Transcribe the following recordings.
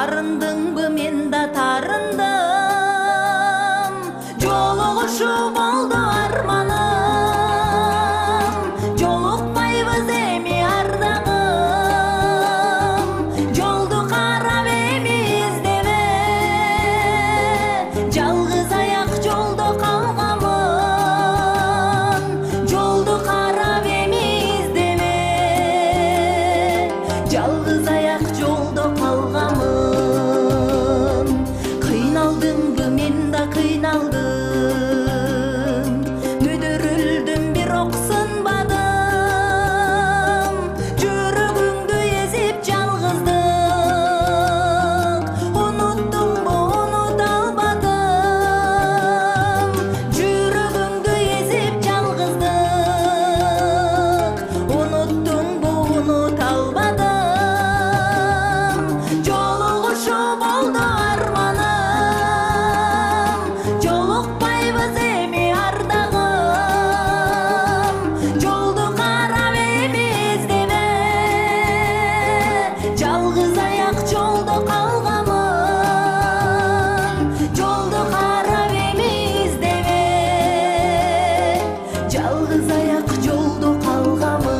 Арындыңбы мен да тарындым, жолугушуп болду арманым, жолукпайбыз эми ар дагым, жолду карап эми издебе, жалгыз аяк жолдо калгамын, жолду карап эми издебе, жалгыз аяк жолдо калгамын. Кыйналдымбы мен да кыйналдым, мүдүрүлдүм бирок сынбадым, жүрөгүңдү эзип жалгыздык, унуттуңбу унута албадым, жүрөгүңдү эзип жалгыздык, унуттуңбу унута албадым, жолугушуп болду арманым, жолукпайбыз эми ар дагым, жолду карап эми издебе, жалгыз аяк жолдо калгамын, жолду карап эми издебе, жалгыз аяк жолдо калгамын.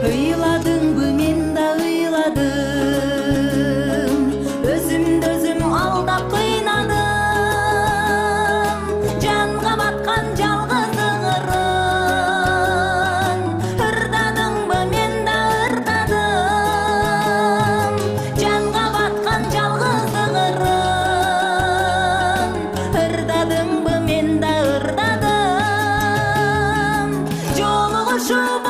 Ыйладыңбы мен да ыйладым, өзүмдү өзүм алдап кыйнадым, жанга баткан жалгыздыгырын, ырдадыңбы мен да ырдадым, жанга баткан жалгыздыгырын, ырдадыңбы мен да ырдадым, жолугушуп